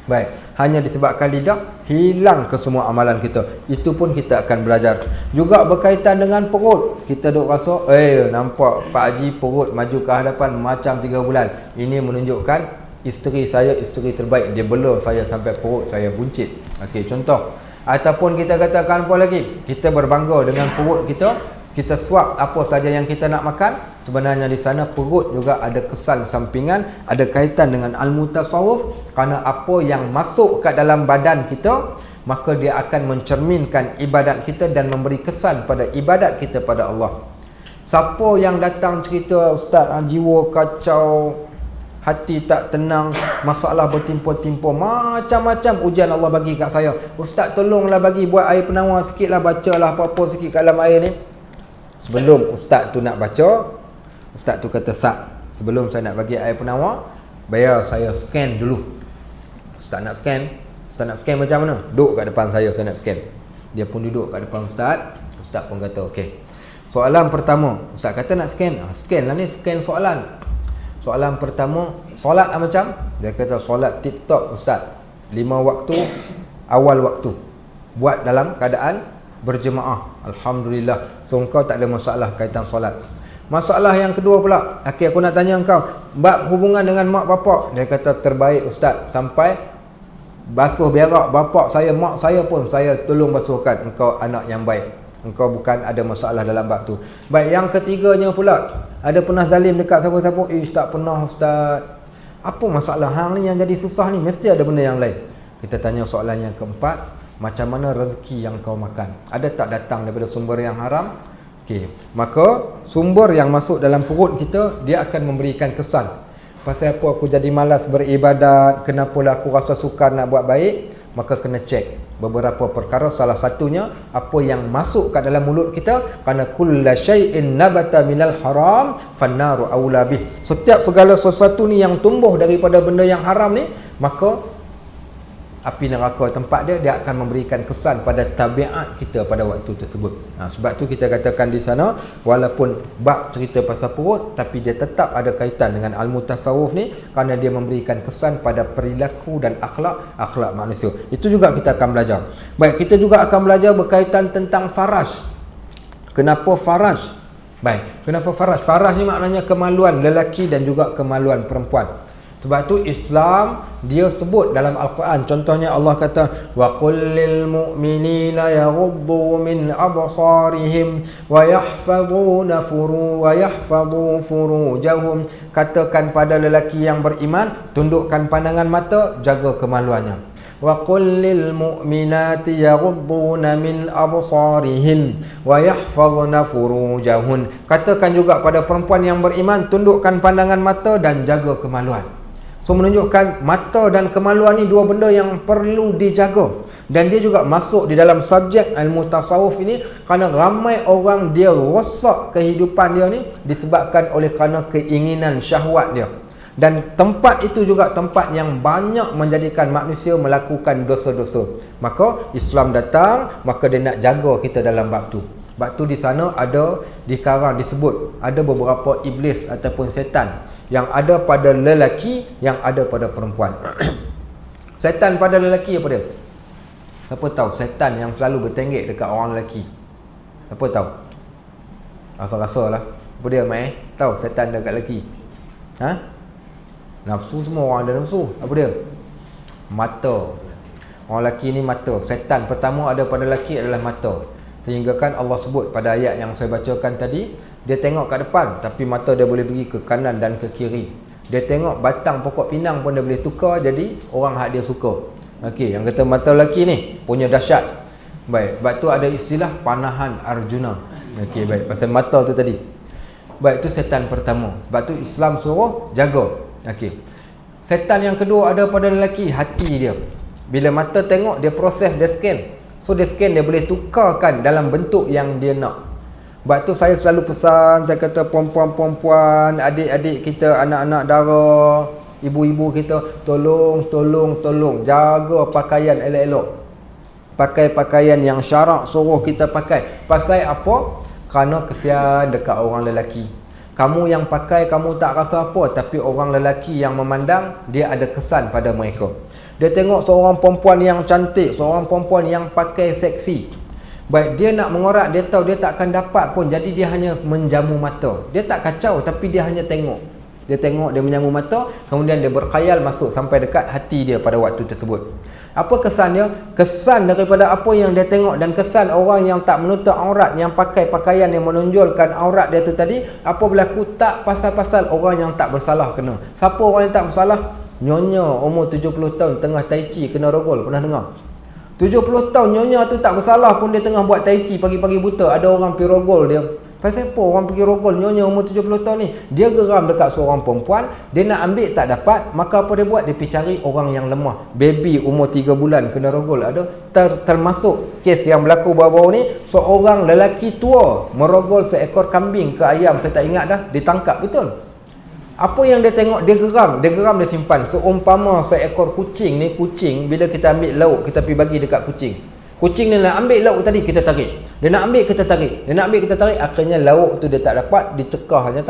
Baik, hanya disebabkan lidah hilang ke semua amalan kita. Itu pun kita akan belajar. Juga berkaitan dengan perut. Kita duk rasa, nampak Pak Haji perut maju ke hadapan macam 3 bulan. Ini menunjukkan isteri saya isteri terbaik. Dia bela saya sampai perut saya buncit. Okey, contoh, Ataupun kita katakan apa lagi? Kita berbangga dengan perut kita, kita suap apa saja yang kita nak makan. Sebenarnya di sana perut juga ada kesan sampingan, ada kaitan dengan ilmu tasawuf. Kerana apa yang masuk ke dalam badan kita, maka dia akan mencerminkan ibadat kita dan memberi kesan pada ibadat kita pada Allah. Siapa yang datang cerita, ustaz, jiwa kacau, hati tak tenang, masalah bertimpur-timpur, macam-macam ujian Allah bagi kat saya. Ustaz, tolonglah bagi buat air penawar sikitlah, bacalah apa-apa sikit kat dalam air ni. Sebelum ustaz tu nak baca, ustaz tu kata, "Sat, sebelum saya nak bagi air penawar, bayar saya scan dulu." Ustaz nak scan. Ustaz nak scan macam mana? Duduk kat depan saya nak scan. Dia pun duduk kat depan ustaz. Ustaz pun kata, "Okey. Soalan pertama." Ustaz kata nak scan. Scan lah ni, scan soalan. Soalan pertama, solat lah macam? Dia kata solat tip-top ustaz. 5 waktu, awal waktu. Buat dalam keadaan berjemaah. Alhamdulillah. So kau tak ada masalah kaitan solat. Masalah yang kedua pula. Okey, aku nak tanya kau, bab hubungan dengan mak bapak. Dia kata terbaik ustaz. Sampai basuh berak bapak saya, mak saya pun saya tolong basuhkan. Engkau anak yang baik. Engkau bukan ada masalah dalam bab tu. Baik, yang ketiganya pula. Ada pernah zalim dekat siapa-siapa? Tak pernah ustaz. Apa masalah hang ni yang jadi susah ni? Mesti ada benda yang lain. Kita tanya soalan yang keempat. Macam mana rezeki yang kau makan? Ada tak datang daripada sumber yang haram? Okey, maka sumber yang masuk dalam perut kita, dia akan memberikan kesan. Pasal apa aku jadi malas beribadat? Kenapalah aku rasa sukar nak buat baik? Maka kena cek beberapa perkara. Salah satunya apa yang masuk ke dalam mulut kita. Kerana kullu syai'in nabata minal haram fannaru aula bih. Setiap segala sesuatu ni yang tumbuh daripada benda yang haram ni, maka api neraka tempat dia akan memberikan kesan pada tabiat kita pada waktu tersebut. Sebab tu kita katakan di sana, walaupun bab cerita pasal perut, tapi dia tetap ada kaitan dengan ilmu tasawuf ni, kerana dia memberikan kesan pada perilaku dan akhlak manusia. Itu juga kita akan belajar. Baik, kita juga akan belajar berkaitan tentang faraj. Kenapa faraj? Baik, kenapa faraj? Faraj ni maknanya kemaluan lelaki dan juga kemaluan perempuan. Sebab tu Islam dia sebut dalam Al-Quran. Contohnya Allah kata, wa qul lil mu'minina yaghuddu min absarihim wa yahfadhu furujahum. Katakan pada lelaki yang beriman, tundukkan pandangan mata, jaga kemaluannya. Wa qul lil mu'minati yaghudduna min absarihin wa yahfazna furujahun. Katakan juga pada perempuan yang beriman, tundukkan pandangan mata dan jaga kemaluan. So menunjukkan mata dan kemaluan ni dua benda yang perlu dijaga. Dan dia juga masuk di dalam subjek ilmu tasawuf ini, kerana ramai orang dia rosak kehidupan dia ni disebabkan oleh kerana keinginan syahwat dia. Dan tempat itu juga tempat yang banyak menjadikan manusia melakukan dosa-dosa. Maka Islam datang, maka dia nak jaga kita dalam bab tu. Bab tu di sana ada dikarang disebut ada beberapa iblis ataupun setan yang ada pada lelaki, yang ada pada perempuan. Setan pada lelaki apa dia? Siapa tahu? Setan yang selalu bertenggek dekat orang lelaki. Siapa tahu? Rasa-rasa lah. Apa dia mai? Tahu setan dekat lelaki? Nafsu, semua orang ada nafsu. Apa dia? Mata. Orang lelaki ni mata. Setan pertama ada pada lelaki adalah mata. Sehingga kan Allah sebut pada ayat yang saya bacakan tadi, dia tengok kat depan, tapi mata dia boleh pergi ke kanan dan ke kiri. Dia tengok batang pokok pinang pun dia boleh tukar jadi orang hak dia suka. Okey, yang kata mata lelaki ni punya dahsyat. Baik, sebab tu ada istilah panahan Arjuna. Okey, baik, pasal mata tu tadi. Baik, tu setan pertama. Sebab tu Islam suruh jaga. Okey. Setan yang kedua ada pada lelaki, hati dia. Bila mata tengok, dia proses, dia scan. So dia scan, dia boleh tukarkan dalam bentuk yang dia nak. Sebab tu saya selalu pesan, saya kata perempuan-perempuan, adik-adik kita, anak-anak dara, ibu-ibu kita, tolong jaga pakaian elok-elok. Pakai pakaian yang syarak suruh kita pakai. Pasal apa? Kerana kesian dekat orang lelaki. Kamu yang pakai, kamu tak rasa apa, tapi orang lelaki yang memandang, dia ada kesan pada mereka. Dia tengok seorang perempuan yang cantik, seorang perempuan yang pakai seksi. Baik, dia nak mengorak, dia tahu dia tak akan dapat pun. Jadi dia hanya menjamu mata. Dia tak kacau, tapi dia hanya tengok. Dia tengok, dia menjamu mata, kemudian dia berkhayal masuk sampai dekat hati dia pada waktu tersebut. Apa kesan dia? Kesan daripada apa yang dia tengok dan kesan orang yang tak menutup aurat, yang pakai pakaian yang menonjolkan aurat dia tu tadi, apa berlaku? Tak pasal-pasal orang yang tak bersalah kena. Siapa orang yang tak bersalah? Nyonya umur 70 tahun tengah tai chi kena rogol, pernah dengar? 70 tahun nyonya tu tak bersalah pun dia tengah buat tai chi pagi-pagi buta, ada orang pergi rogol dia. Pasal apa orang pergi rogol nyonya umur 70 tahun ni? Dia geram dekat seorang perempuan, dia nak ambil tak dapat, maka apa dia buat? Dia pergi cari orang yang lemah. Baby umur 3 bulan kena rogol. Ada termasuk kes yang berlaku baru-baru ni, seorang lelaki tua merogol seekor kambing ke ayam, saya tak ingat dah, ditangkap betul. Apa yang dia tengok? Dia geram, dia simpan. Seumpama seekor kucing ni, kucing bila kita ambil lauk, kita pergi bagi dekat kucing. Kucing ni nak ambil lauk tadi, kita tarik. Dia nak ambil, kita tarik. Dia nak ambil, kita tarik. Akhirnya lauk tu dia tak dapat, dicekahnya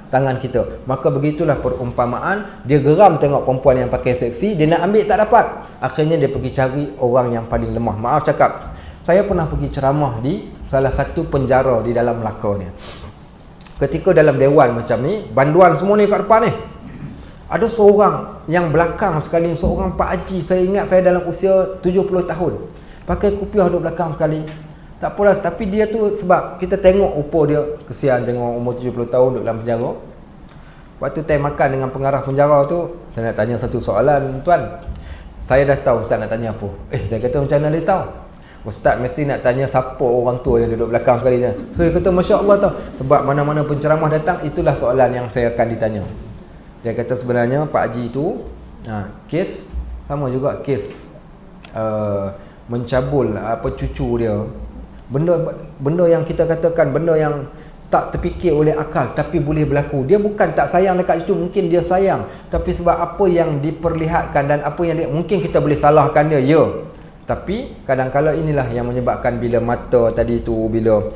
tangan kita. Maka begitulah perumpamaan. Dia geram tengok perempuan yang pakai seksi, dia nak ambil tak dapat. Akhirnya dia pergi cari orang yang paling lemah. Maaf cakap, saya pernah pergi ceramah di salah satu penjara di dalam Melaka ni. Ketika dalam dewan macam ni, banduan semua ni kat depan ni, ada seorang yang belakang sekali, seorang Pak Haji, saya ingat saya dalam usia 70 tahun, pakai kupiah duduk belakang sekali. Tak apalah, tapi dia tu sebab kita tengok rupa dia, kesian tengok umur 70 tahun duduk dalam penjara. Waktu time makan dengan pengarah penjara tu, saya nak tanya satu soalan, tuan. Saya dah tahu Ustaz nak tanya apa. Saya kata macam mana dia tahu? Ustaz mesti nak tanya siapa orang tua yang duduk belakang sekali dia. Saya kata Masya Allah tahu. Sebab mana-mana penceramah datang, itulah soalan yang saya akan ditanya. Dia kata sebenarnya Pak Haji tu kes sama juga kes mencabul cucu dia. Benda yang kita katakan benda yang tak terfikir oleh akal tapi boleh berlaku. Dia bukan tak sayang dekat cucu, mungkin dia sayang, tapi sebab apa yang diperlihatkan dan apa yang dia, mungkin kita boleh salahkan dia, ya. Tapi kadang-kadang inilah yang menyebabkan bila mata tadi tu, bila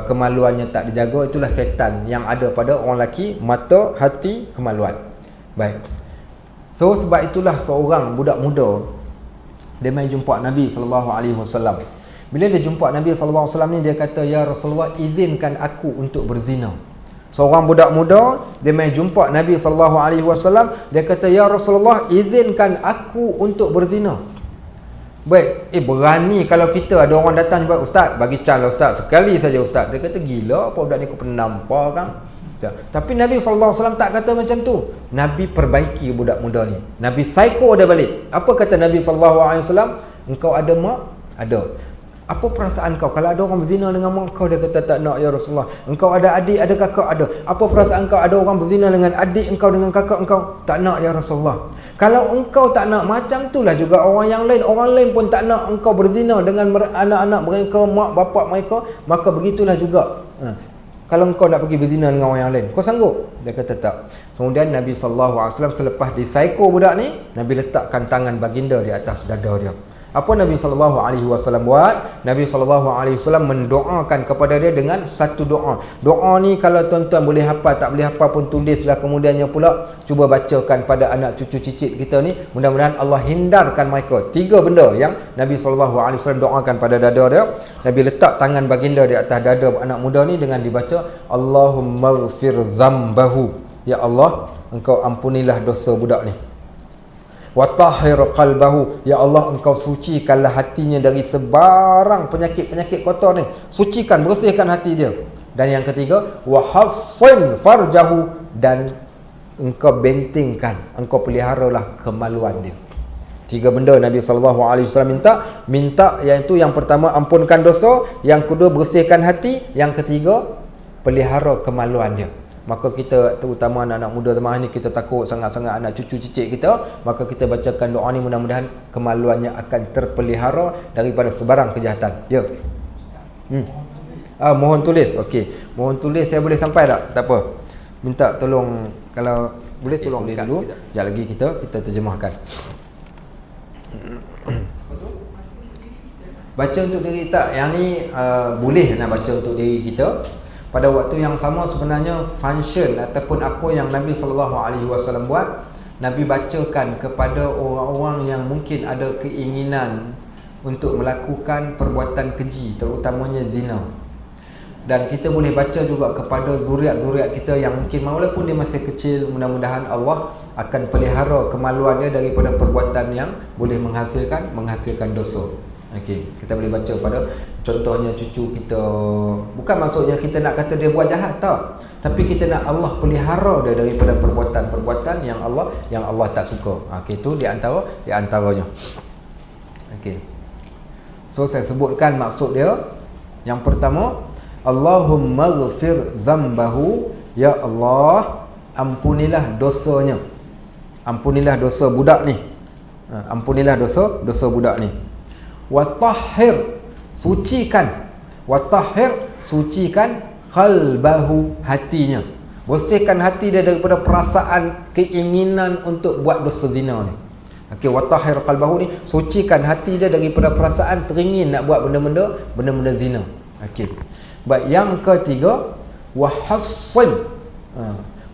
kemaluannya tak dijaga, itulah setan yang ada pada orang lelaki, mata, hati, kemaluan. Baik. So sebab itulah seorang budak muda dia mai jumpa Nabi SAW. Bila dia jumpa Nabi SAW ni, dia kata, "Ya Rasulullah, izinkan aku untuk berzina." Seorang budak muda dia mai jumpa Nabi SAW, dia kata, "Ya Rasulullah, izinkan aku untuk berzina." Baik, berani kalau kita ada orang datang jumpa, "Ustaz, bagi can lah Ustaz, sekali saja Ustaz." Dia kata, "Gila apa budak ni, aku pernah nampak kan?" Tapi Nabi SAW tak kata macam tu. Nabi perbaiki budak muda ni. Nabi psycho dia balik. Apa kata Nabi SAW? "Engkau ada mak?" "Ada." "Apa perasaan kau kalau ada orang berzina dengan mak kau?" Dia kata, "Tak nak ya Rasulullah." "Engkau ada adik, ada kakak?" "Ada." "Apa perasaan kau ada orang berzina dengan adik engkau, dengan kakak engkau?" "Tak nak ya Rasulullah." Kalau engkau tak nak, macam itulah juga orang yang lain. Orang lain pun tak nak engkau berzina dengan anak-anak mereka, mak bapak mereka, maka begitulah juga. Kalau engkau nak pergi berzina dengan orang yang lain, kau sanggup? Dia kata tak. Kemudian Nabi SAW selepas disaiko budak ni, Nabi letakkan tangan baginda di atas dada dia. Apa Nabi SAW buat? Nabi SAW mendoakan kepada dia dengan satu doa. Doa ni kalau tuan-tuan boleh hafal, tak boleh hafal pun tulislah, kemudiannya pula cuba bacakan pada anak cucu cicit kita ni. Mudah-mudahan Allah hindarkan mereka. 3 benda yang Nabi SAW doakan pada dada dia. Nabi letak tangan baginda di atas dada anak muda ni dengan dibaca, "Allahumma ghfir zambahu." Ya Allah, engkau ampunilah dosa budak ni. Wa tahhir qalbahu, ya Allah, engkau sucikanlah hatinya dari sebarang penyakit-penyakit kotor ni. Sucikan, bersihkan hati dia. Dan yang ketiga, wa hassin farjahu, dan engkau bentengkan, engkau peliharalah kemaluan dia. 3 benda Nabi SAW minta, iaitu yang pertama ampunkan dosa, yang kedua bersihkan hati, yang ketiga pelihara kemaluan dia. Maka kita, terutama anak-anak muda temah ni, kita takut sangat-sangat anak cucu cicit kita, maka kita bacakan doa ni, mudah-mudahan kemaluannya akan terpelihara daripada sebarang kejahatan. Ya. Mohon tulis. Okey. Mohon tulis saya boleh sampai tak? Tak apa. Minta tolong, kalau boleh tolong dia dulu. Sekejap lagi kita terjemahkan. Baca untuk diri tak? Yang ni boleh nak baca untuk diri kita. Pada waktu yang sama sebenarnya function ataupun apa yang Nabi SAW buat, Nabi bacakan kepada orang-orang yang mungkin ada keinginan untuk melakukan perbuatan keji, terutamanya zina. Dan kita boleh baca juga kepada zuriat-zuriat kita yang mungkin walaupun dia masih kecil, mudah-mudahan Allah akan pelihara kemaluan dia daripada perbuatan yang boleh menghasilkan dosa. Okey, kita boleh baca pada contohnya cucu kita. Bukan maksudnya kita nak kata dia buat jahat, tak. Tapi kita nak Allah pelihara dia daripada perbuatan-perbuatan yang Allah tak suka. Okey, itu di antaranya. Okey. So saya sebutkan maksud dia. Yang pertama, Allahumma ghfir zambahu, ya Allah, ampunilah dosanya. Ampunilah dosa budak ni. Ampunilah dosa budak ni. Watahhir, sucikan. Watahhir, sucikan qalbahu, hatinya. Bersihkan hati dia daripada perasaan keinginan untuk buat dosa zina ni. Okey, watahhir qalbahu ni, sucikan hati dia daripada perasaan teringin nak buat benda-benda zina. Okey. Baik, yang ketiga, wahassin.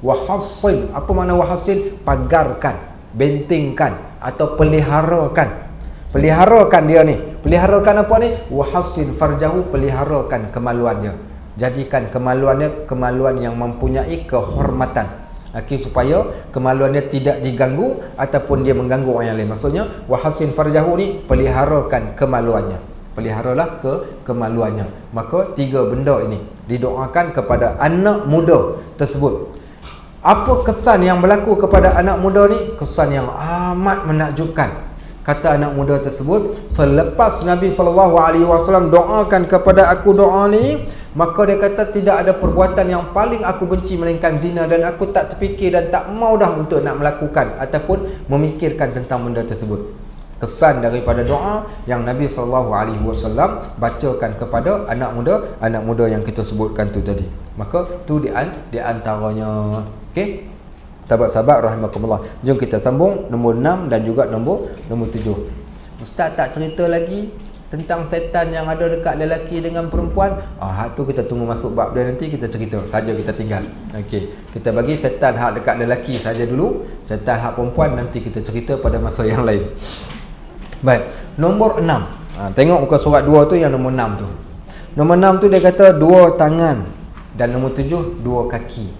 Wahassin, apa makna wahassin? Pagarkan, bentingkan atau peliharakan. Peliharakan dia ni. Peliharakan apa ni? Wahassin farjahu, peliharakan kemaluan dia. Jadikan kemaluan dia kemaluan yang mempunyai kehormatan. Okey, supaya kemaluan dia tidak diganggu ataupun dia mengganggu orang yang lain. Maksudnya wahassin farjahu ni, peliharakan kemaluannya. Peliharalah kemaluannya. Maka tiga benda ini didoakan kepada anak muda tersebut. Apa kesan yang berlaku kepada anak muda ni? Kesan yang amat menakjubkan. Kata anak muda tersebut, selepas Nabi SAW doakan kepada aku doa ni, maka dia kata tidak ada perbuatan yang paling aku benci melainkan zina, dan aku tak terfikir dan tak mau dah untuk nak melakukan ataupun memikirkan tentang benda tersebut. Kesan daripada doa yang Nabi SAW bacakan kepada anak muda yang kita sebutkan tu tadi. Maka tu di antaranya. Okey, sahabat-sahabat rahimakumullah. Jom kita sambung nombor 6 dan juga nombor 7. Ustaz tak cerita lagi tentang setan yang ada dekat lelaki dengan perempuan. Hak tu kita tunggu masuk bab dia, nanti kita cerita. Saja kita tinggal. Okey, kita bagi setan hak dekat lelaki saja dulu. Setan hak perempuan nanti kita cerita pada masa yang lain. Baik, nombor 6. Tengok muka surat 2 tu, yang nombor 6 tu. Nombor 6 tu dia kata 2 tangan, dan nombor 7 2 kaki.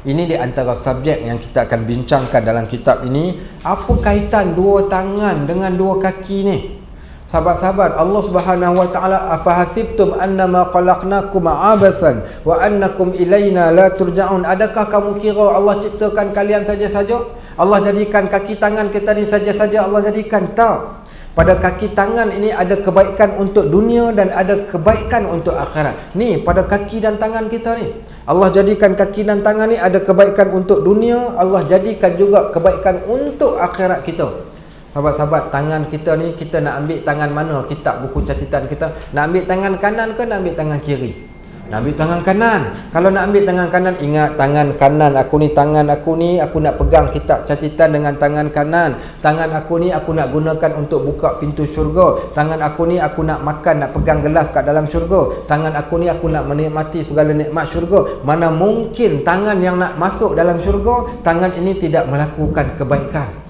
Ini di antara subjek yang kita akan bincangkan dalam kitab ini. Apa kaitan 2 tangan dengan 2 kaki ni? Sahabat-sahabat, Allah Subhanahu wa taala, afahasibtum annama khalaqnakum abasan wa annakum ilaina la turja'un. Adakah kamu kira Allah ciptakan kalian saja-saja? Allah jadikan kaki tangan kita ni saja-saja Allah jadikan? Tak. Pada kaki tangan ini ada kebaikan untuk dunia dan ada kebaikan untuk akhirat. Ni pada kaki dan tangan kita ni, Allah jadikan kaki dan tangan ni ada kebaikan untuk dunia, Allah jadikan juga kebaikan untuk akhirat kita. Sahabat-sahabat, tangan kita ni, kita nak ambil tangan mana kitab buku catatan kita? Nak ambil tangan kanan ke nak ambil tangan kiri? Nak ambil tangan kanan. Kalau nak ambil tangan kanan, ingat tangan kanan aku ni, tangan aku ni aku nak pegang kitab catatan dengan tangan kanan. Tangan aku ni aku nak gunakan untuk buka pintu syurga. Tangan aku ni aku nak makan, nak pegang gelas kat dalam syurga. Tangan aku ni aku nak menikmati segala nikmat syurga. Mana mungkin tangan yang nak masuk dalam syurga, tangan ini tidak melakukan kebaikan.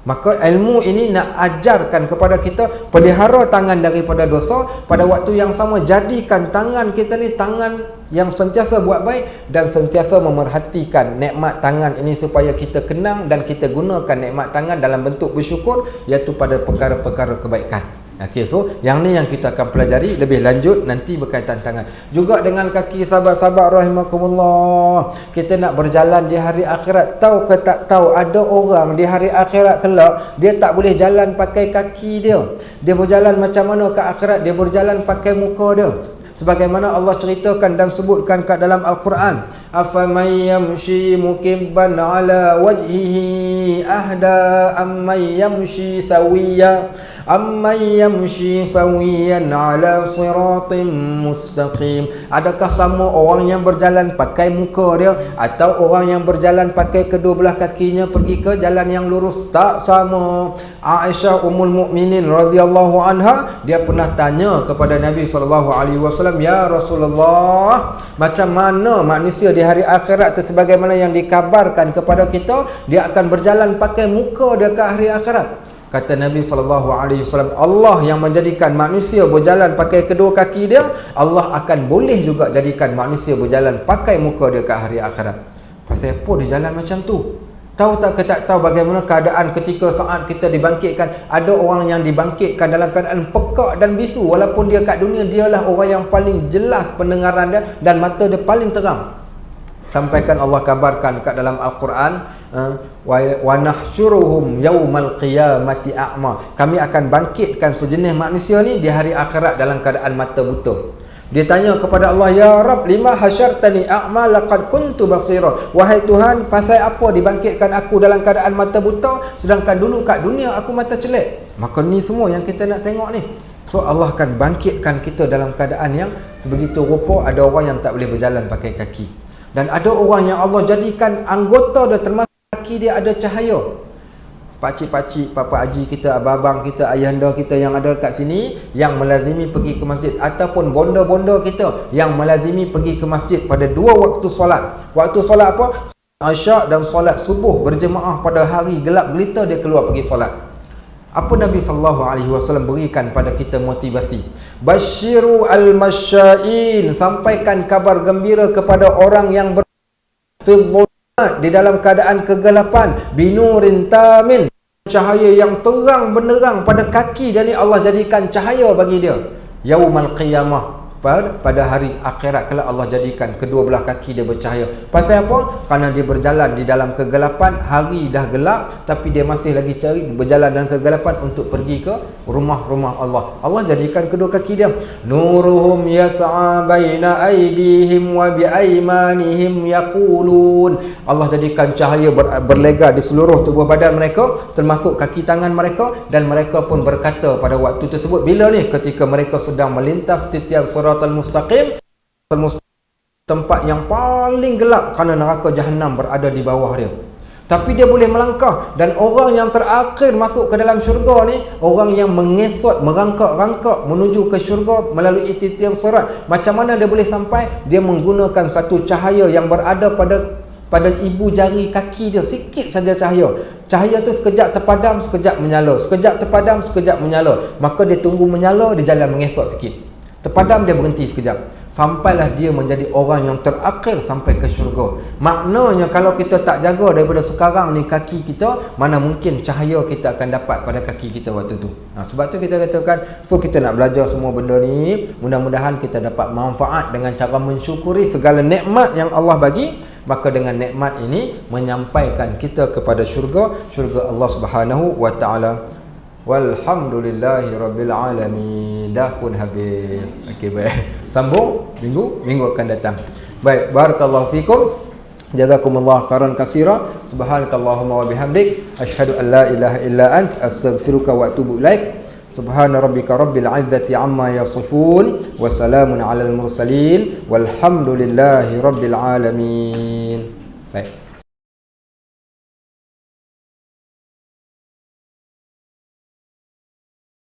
Maka ilmu ini nak ajarkan kepada kita pelihara tangan daripada dosa. Pada waktu yang sama jadikan tangan kita ni tangan yang sentiasa buat baik dan sentiasa memerhatikan nikmat tangan ini supaya kita kenang dan kita gunakan nikmat tangan dalam bentuk bersyukur, iaitu pada perkara-perkara kebaikan. Okey, so yang ni yang kita akan pelajari lebih lanjut nanti berkaitan tangan. Juga dengan kaki, sahabat-sahabat rahimakumullah. Kita nak berjalan di hari akhirat, tahu ke tak tahu ada orang di hari akhirat kelak dia tak boleh jalan pakai kaki dia. Dia berjalan macam mana ke akhirat? Dia berjalan pakai muka dia. Sebagaimana Allah ceritakan dan sebutkan kat dalam Al-Quran, afaman yamshi mukibban ala wajhihi ahda amman yamshi sawiya ala siratim mustaqim. Adakah sama orang yang berjalan pakai muka dia atau orang yang berjalan pakai kedua belah kakinya pergi ke jalan yang lurus? Tak sama. Aisyah Ummul Mukminin radhiyallahu anha, dia pernah tanya kepada Nabi SAW, ya Rasulullah, macam mana manusia di hari akhirat tu sebagaimana yang dikabarkan kepada kita, dia akan berjalan pakai muka dia ke hari akhirat? Kata Nabi SAW, Allah yang menjadikan manusia berjalan pakai kedua kaki dia, Allah akan boleh juga jadikan manusia berjalan pakai muka dia ke hari akhirat. Pasal apa dia jalan macam tu? Tahu tak tahu bagaimana keadaan ketika saat kita dibangkitkan? Ada orang yang dibangkitkan dalam keadaan pekak dan bisu. Walaupun dia kat dunia, dialah orang yang paling jelas pendengaran dia dan mata dia paling terang. Sampaikan Allah kabarkan kat dalam Al-Quran, wa nahsyuruhum yaumal qiyamati a'ma. Kami akan bangkitkan sejenis manusia ni di hari akhirat dalam keadaan mata buta. Dia tanya kepada Allah, ya Rab, lima hasyartani a'ma laqad kuntu basira. Wahai Tuhan, pasal apa dibangkitkan aku dalam keadaan mata buta, sedangkan dulu kat dunia aku mata celek? Maka ni semua yang kita nak tengok ni. So Allah akan bangkitkan kita dalam keadaan yang sebegitu rupa. Ada orang yang tak boleh berjalan pakai kaki, dan ada orang yang Allah jadikan anggota dia, termasuk kaki dia ada cahaya. Pakcik-pakcik, papa haji kita, abang-abang kita, ayahanda kita yang ada kat sini, yang melazimi pergi ke masjid, ataupun bonda-bonda kita yang melazimi pergi ke masjid pada dua waktu solat. Waktu solat apa? Asyak dan solat subuh berjemaah pada hari gelap gelita, dia keluar pergi solat. Apa Nabi SAW berikan pada kita motivasi? Basyiru al-masya'in, sampaikan kabar gembira kepada orang yang di dalam keadaan kegelapan, binurin tamin, cahaya yang terang benderang pada kaki dia ni, Allah jadikan cahaya bagi dia. Yaumal qiyamah, pada hari akhirat kala Allah jadikan kedua belah kaki dia bercahaya. Pasal apa? Kerana dia berjalan di dalam kegelapan, hari dah gelap tapi dia masih lagi cari berjalan dalam kegelapan untuk pergi ke rumah-rumah Allah. Allah jadikan kedua kaki dia. Nuruhum yas'a baina aydihim wa bi aymanihim yaqulun. Allah jadikan cahaya berlega di seluruh tubuh badan mereka, termasuk kaki tangan mereka, dan mereka pun berkata pada waktu tersebut, bila ni? Ketika mereka sedang melintas setiap siratal mustaqim, tempat yang paling gelap, kerana neraka jahanam berada di bawah dia. Tapi dia boleh melangkah, dan orang yang terakhir masuk ke dalam syurga ni, orang yang mengesot, merangkak-rangkak menuju ke syurga melalui titian sirat. Macam mana dia boleh sampai? Dia menggunakan satu cahaya yang berada pada ibu jari kaki dia, sikit saja cahaya. Cahaya tu sekejap terpadam, sekejap menyala, sekejap terpadam, sekejap menyala. Maka dia tunggu menyala, dia jalan mengesot sikit. Terpadam, dia berhenti sekejap. Sampailah dia menjadi orang yang terakhir sampai ke syurga. Maknanya kalau kita tak jaga daripada sekarang ni kaki kita, mana mungkin cahaya kita akan dapat pada kaki kita waktu tu. Sebab tu kita katakan, so kita nak belajar semua benda ni, mudah-mudahan kita dapat manfaat dengan cara mensyukuri segala nikmat yang Allah bagi. Maka dengan nikmat ini menyampaikan kita kepada syurga Allah Subhanahu wa taala. Walhamdulillahi rabbil alamin. Dah pun habis. Okey, baik. Sambung minggu akan datang. Baik, barakallahu fikum. Jazakumullah khairan katsira. Subhanakallahumma wa bihamdik, asyhadu an la ilaha illa ant, astaghfiruka wa atubu ilaik. Subhana rabbika rabbil izzati amma yasifun, wa salamun alal mursalin, walhamdulillahi rabbil alamin. Baik.